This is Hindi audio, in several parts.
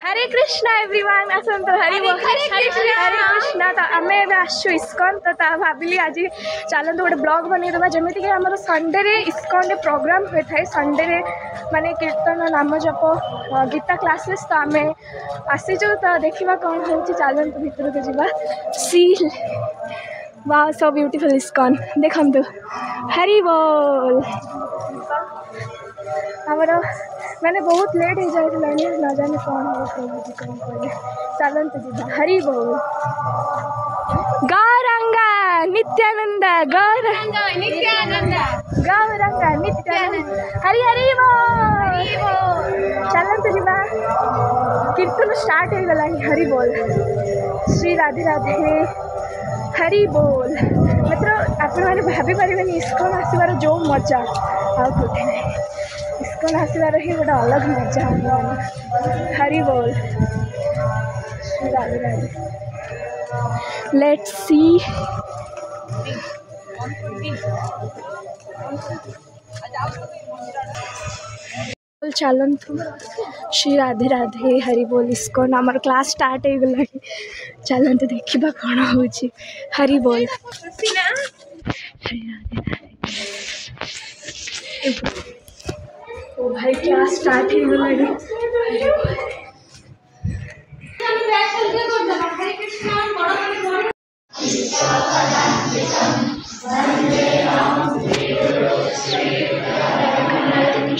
हरे कृष्णा एवरीवन आसत हरे कृष्णा तो आम आसु इस्कन तो भाविली आज चलते गोटे ब्लॉग बनईदेवा जमीक आम संडे इस्कन प्रोग्राम होता है संडे माने कीर्तन नाम जप गीता क्लासेस तो आम आसीचु तो देखा कौन हो चलते भितर को जावा सी वाह सो ब्यूटीफुल इस्कन देखु हरि बोल आमर मैंने बहुत लेट हो जाए न जाने कौन हो प्रभु कौन कहे चलते जी हरि बोल गौरंगा नित्यानंद गौरंगा नित्यानंद हरि हरि बोल चलते जी कीर्तन स्टार्ट हो गला हरि बोल श्री राधे राधे हरि बोल मतलब आपण मैंने भाभी पारे इस्कन आसबार जो मजा आ कौटे नहीं इस्कन आसबार ही गोटे अलग मजा हरि बोल श्री राधे राधे लेट्स सी चलतु श्री राधे राधे हरि बोल इस्कन आमर क्लास स्टार्ट हो गला चलते देखा कौन हो हरि बोल श्री राधे राधे ओ भाई क्लास स्टार्ट हो गला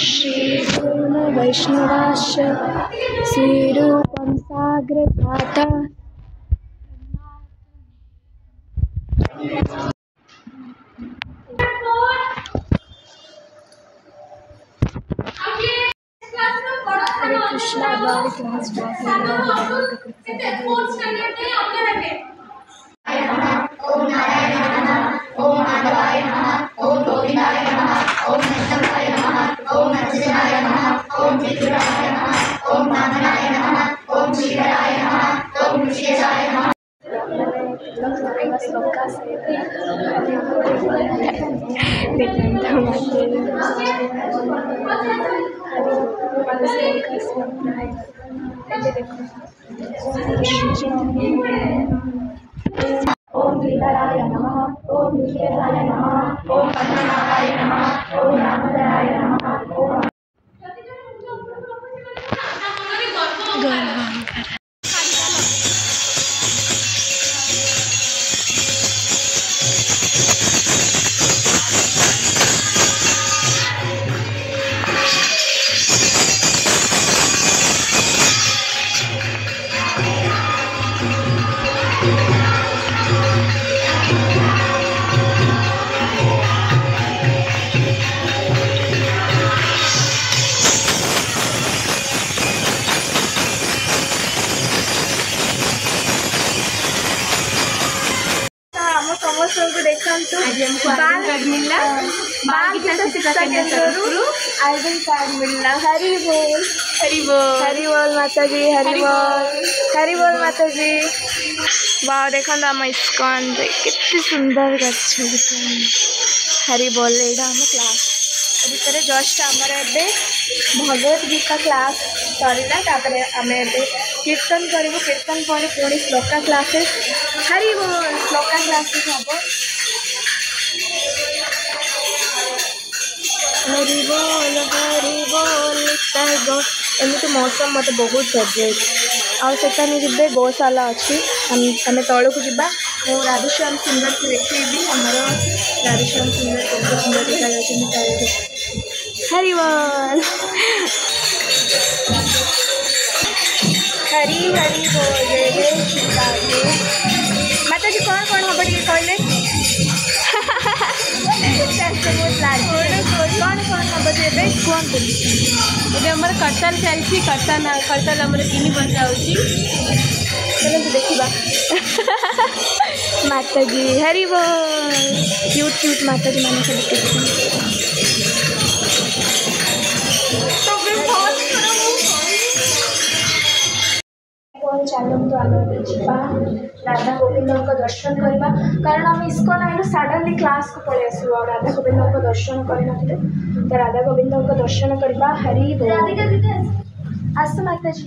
श्री पूर्ण वैष्णवाश श्रीरूपम साग्र जाता हरे कृष्णा गौर क्लास स्टार्ट ओम नारायण नमः ओम माधवाय नमः ओम गोविंदाय नमः ओम नरसिंहाय नमः ओम नरसिंहाय नमः ओम विद्युराय नमः ओम नारायणाय नमः ओम श्रीधराय नमः ओम ऋषिकेशाय नमः ओम श्रीधराय नमः ओम ऋषिकेशाय नमः ओम पद्मनाभाय नमः ओम रामचंद्राय नमः ओम समस्त देखा आईडी कार्ड मिलना हरि बोल हरि बोल हरि बोल माता जी हरि बोल माता जी वाह देखा आम इस्कन केते सुंदर गच्छ हरि बोल एटा आम क्लास भितर जस्ट आमर ए भगवत गीता क्लास सरला आम कीर्तन करूँ कीर्तन पर पुणी श्लोका क्लासेस हरि बोल श्लोका क्लासेस हम हरि बोल गो एमती मौसम मत बहुत फेवरेट आटा जी गौशाला अच्छी आम तौक को जा राधेश्याम सुंदर को देखी आमर राधेश्याम सुंदर बहुत सुंदर देखा हरि बोल हरि हरि बोल जय जय श्री राधे माता जी कौन कौन हम टे कहले कौन कौन हम कहते ये आम करताल चलती करताल आम 3 बजा चलो देखा माता जी हरि बोल क्यूट क्यूट माता जी मान चलते आम जा राधा गोविंद दर्शन करवा कारण आम इस्कन आइलु सडनली क्लास को पलि आसू राधा गोविंद दर्शन कर तो राधा गोविंद दर्शन करवा हरि बोल आस माता जी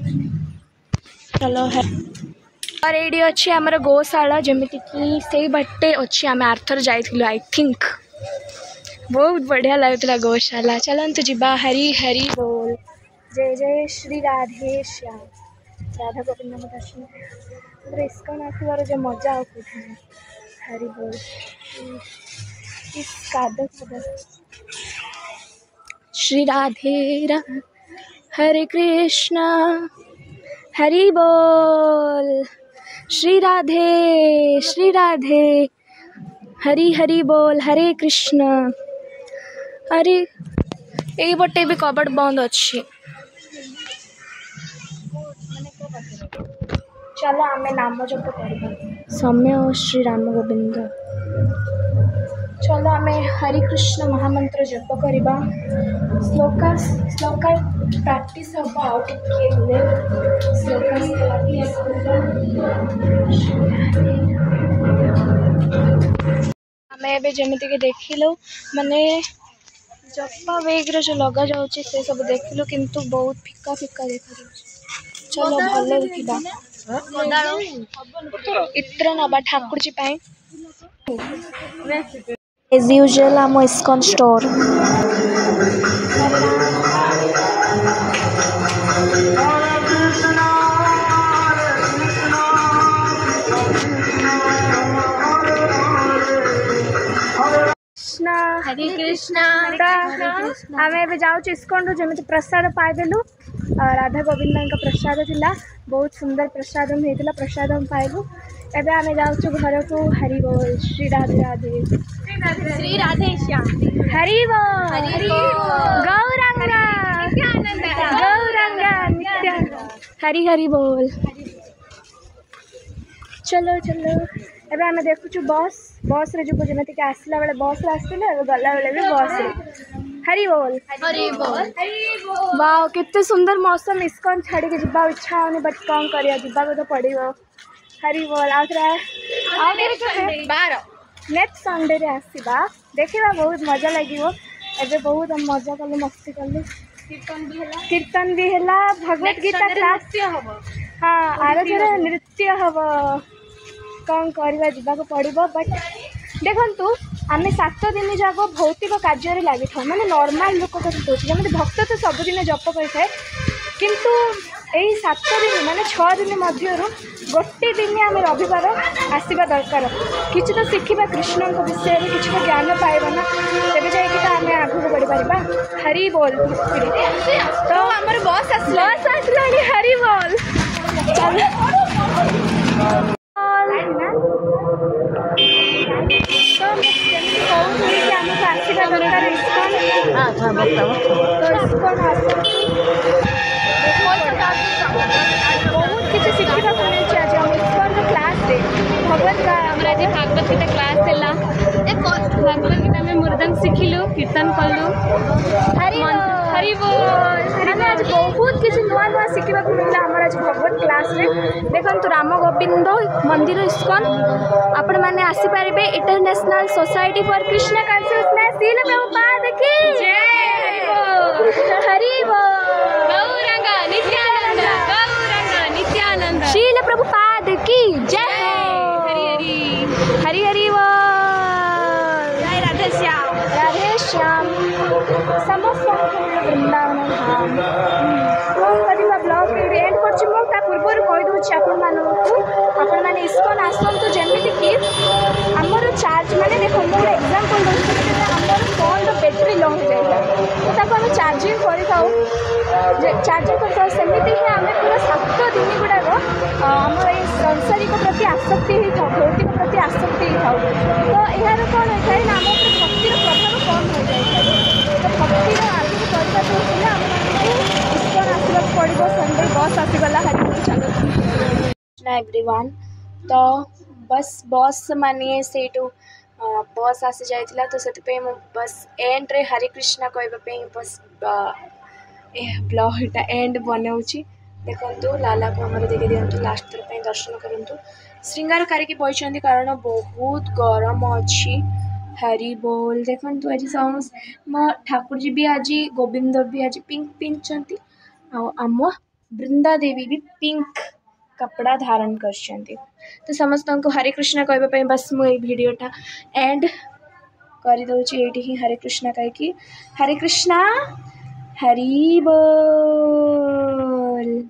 चलो है और ये अच्छी आमर गौशाला जमीती कि से बाटे अच्छी आम आर्थर जाइलु आई थिंक बहुत बढ़िया लगुला गौशाला। चलतु जीवा हरी हरी बोल। जय जय श्री राधे श्याम। राधा गोविंद दर्शन इस्कन आसबार जो मजा आ हरी बोल। इस श्री राधे हरे कृष्णा हरि बोल। श्री राधे हरि हरि बोल हरे कृष्ण। अरे यही बटे भी कबड़ बंद अच्छी। चलो आमे नाम जप करबा समय और श्री राम गोविंद। चलो आमे हरि कृष्ण महामंत्र जप करबा। श्लोका प्रैक्टिस हम आउ टिके श्लोका आमे एबे जेमिति के देखिलो माने जपा वेग्रे जो लगा जाऊँगी से सब देखिलु किंतु बहुत फिका फिका देखा। चलो भल देखा इत्र नवा ठाकुर जी पाई एज यूजुअल आम इस्कॉन स्टोर। हरे कृष्णा आम ए जाऊँ इस्कन जमी प्रसाद पाइदेलु राधा गोविंद का प्रसाद थिला बहुत सुंदर प्रसाद होता प्रसाद हम पाइलु। एबे आमे जाऊँ घर को। हरि बोल श्री राधे राधे श्री राधे श्याम हरि बोल गौरंगा गौरंगा नित्य हरि हरि बोल। चलो चलो एबे आमे देखु बस बस रे जो जमी के आसला बेले बस आसले गला बेले भी बस रे। हरि बोल हरि बोल वाह कितने सुंदर मौसम। इस्कन छाड़ी के जीवा इच्छा होनी बट कौन करिया जीवा तो पड़ो। हरि बोल नेक्स्ट संडे रे आसीबा देखिबा बहुत मजा लगिवो। एबे बहुत हम मजा कलु मस्ती कलु कीर्तन भी हैला भगवत गीता क्लास हम हाँ आर नृत्य हम कौन करवा जीवा पड़ो। बट देखु आम 7 दिन जाक भौतिक कार्य लगी था माने नॉर्मल लोक जमी भक्त तो सबुदिन जप करें किंतु यही 7 दिन माने 6 दिन मध्य गोटे दिन आम रविवार आसवा दरकार किसी तो शिखा कृष्ण विषय में किसी तो ज्ञान पाइबा ना तेज जाकि तो आम आगू बढ़ी पार। हरि बोल तो आमर बस आसला हरि बोल आसवा दरकार इस्कन बहुत किसी शिखा मिली आज हम इस्कन क्लास रे भगवत आज भागवत गीता क्लास है भागवत गीता में मृदंग शिखिलु कीर्तन कलु हरि बोल आम आज बहुत किसी नुआ नुआ शिखा मिलला आम आज भगवत क्लास रे। देखो राम गोविंद मंदिर इस्कन आपण मैंने आसीपारे international society for Krishna consciousness शील प्रभुपाद की जय। हरि बोल गौरंगा नित्यानंद शील प्रभुपाद की जय। हरि हरि बोल जय राधे श्याम समस्त वृंदावन धाम। कौन कर ब्लॉग एंड कर पूर्व कहीदे आपण मैंने इस्कन आसतु जमीती कि आमर चार्ज माने देखो मुझे एग्जांपल दूसरी आमर फोन बैटेरी लो हो जाए तो आम चार्जिंग करमती ही आम पूरा 7 दिन गुड़ाक आम ये सांसारिक प्रति आसक्ति हो भौतिक प्रति आसक्ति हो तो यार कौन होता है ना आम भक्तिर प्रभाव कम हो जाए तो भक्तिर आगे करने आम इस्कन आसवा पड़ो। संडे बस आसीगला हरि चलो एवरीवन तो बस मानिए से बस आसी जाइला तो से बस एंड रे हरे कृष्णा कहवाई बस ब्लॉग एंड बनाऊँगी। देखो लाला को आमर देखे दिंतु लास्ट थर दर्शन करूँ श्रृंगार कारिकी बही कारण बहुत गरम अच्छी। हरि बोल देखो आज मो ठाकुर जी भी आज गोविंद भी आज पिंक पिंधि आम बृंदा देवी भी पिंक कपड़ा धारण करछन्ति। तो समस्त को हरे कृष्णा कहबा बस मुझे भिडटा एंड कर दौची ये हरे कृष्णा कहीकि हरे कृष्णा हरि बोल।